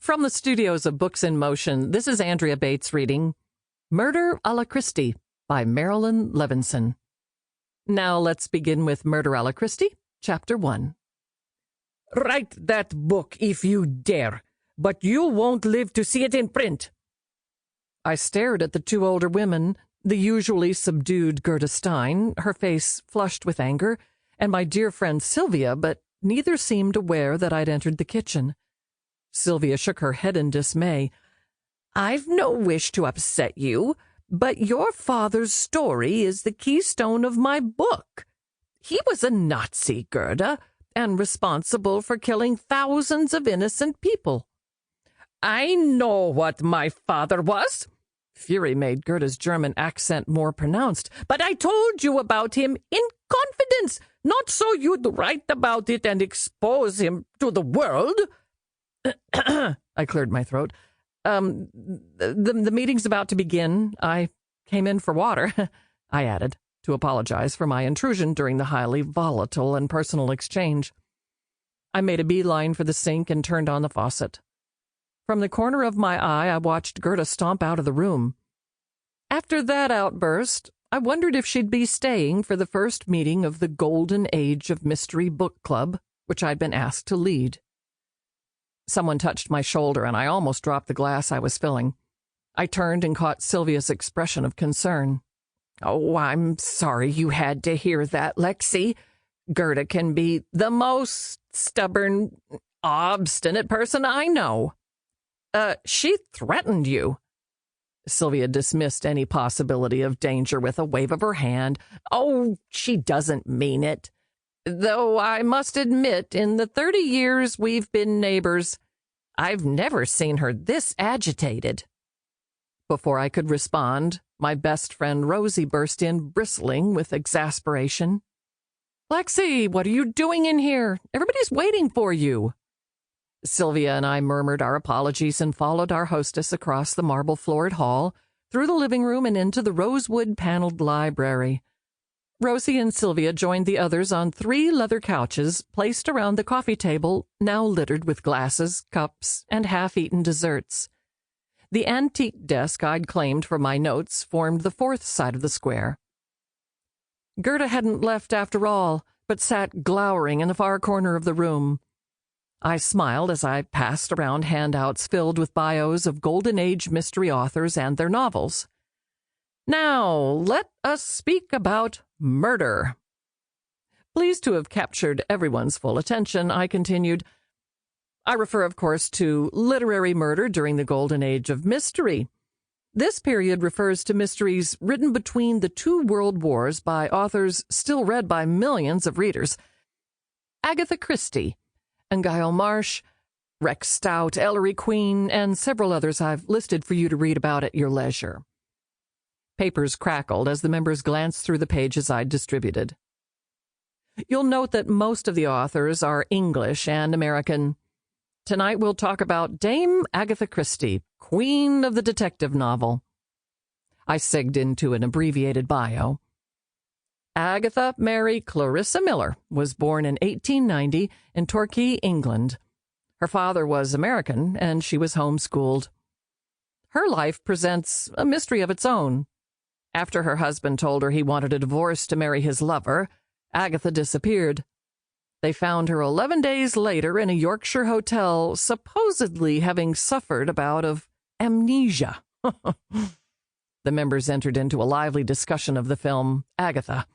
From the studios of Books in Motion, this is Andrea Bates reading Murder a la Christie by Marilyn Levinson. Now let's begin with Murder a la Christie, Chapter 1. Write that book if you dare, but you won't live to see it in print. I stared at the two older women, the usually subdued Gerda Stein, her face flushed with anger, and my dear friend Sylvia, but neither seemed aware that I'd entered the kitchen. Sylvia shook her head in dismay. I've no wish to upset you, but your father's story is the keystone of my book. He was a Nazi, Gerda, and responsible for killing thousands of innocent people. I know what my father was. Fury made Gerda's German accent more pronounced. But I told you about him in confidence, not so you'd write about it and expose him to the world. I cleared my throat. The meeting's about to begin. I came in for water, I added, to apologize for my intrusion during the highly volatile and personal exchange. I made a beeline for the sink and turned on the faucet. From the corner of my eye, I watched Gerda stomp out of the room. After that outburst, I wondered if she'd be staying for the first meeting of the Golden Age of Mystery Book Club, which I'd been asked to lead. Someone touched my shoulder, and I almost dropped the glass I was filling. I turned and caught Sylvia's expression of concern. Oh, I'm sorry you had to hear that, Lexie. Gerda can be the most stubborn, obstinate person I know. She threatened you. Sylvia dismissed any possibility of danger with a wave of her hand. Oh, she doesn't mean it. Though I must admit, in the 30 years we've been neighbors, I've never seen her this agitated. Before I could respond, my best friend Rosie burst in, bristling with exasperation. "Lexie, what are you doing in here? Everybody's waiting for you." Sylvia and I murmured our apologies and followed our hostess across the marble-floored hall, through the living room and into the rosewood-paneled library. Rosie and Sylvia joined the others on 3 leather couches placed around the coffee table, now littered with glasses, cups, and half-eaten desserts. The antique desk I'd claimed for my notes formed the 4th side of the square. Gerda hadn't left after all, but sat glowering in the far corner of the room. I smiled as I passed around handouts filled with bios of Golden Age mystery authors and their novels. Now, let us speak about murder. Pleased to have captured everyone's full attention, I continued. I refer, of course, to literary murder during the Golden Age of Mystery. This period refers to mysteries written between the 2 world wars by authors still read by millions of readers. Agatha Christie, Gail Marsh, Rex Stout, Ellery Queen, and several others I've listed for you to read about at your leisure. Papers crackled as the members glanced through the pages I'd distributed. You'll note that most of the authors are English and American. Tonight we'll talk about Dame Agatha Christie, queen of the detective novel. I segged into an abbreviated bio. Agatha Mary Clarissa Miller was born in 1890 in Torquay, England. Her father was American, and she was homeschooled. Her life presents a mystery of its own. After her husband told her he wanted a divorce to marry his lover, Agatha disappeared. They found her 11 days later in a Yorkshire hotel, supposedly having suffered a bout of amnesia. The members entered into a lively discussion of the film Agatha.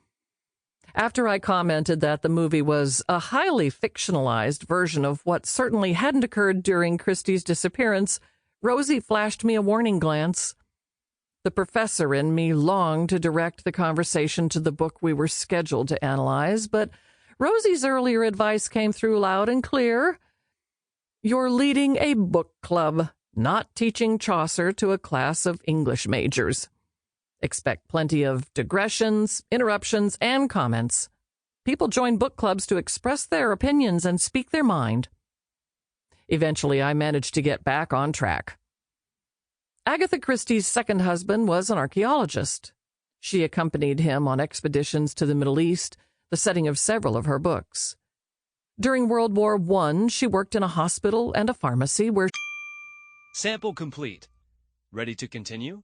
After I commented that the movie was a highly fictionalized version of what certainly hadn't occurred during Christie's disappearance, Rosie flashed me a warning glance. The professor in me longed to direct the conversation to the book we were scheduled to analyze, but Rosie's earlier advice came through loud and clear. You're leading a book club, not teaching Chaucer to a class of English majors. Expect plenty of digressions, interruptions, and comments. People join book clubs to express their opinions and speak their mind. Eventually, I managed to get back on track. Agatha Christie's second husband was an archaeologist. She accompanied him on expeditions to the Middle East, the setting of several of her books. During World War I, she worked in a hospital and a pharmacy where Sample complete. Ready to continue?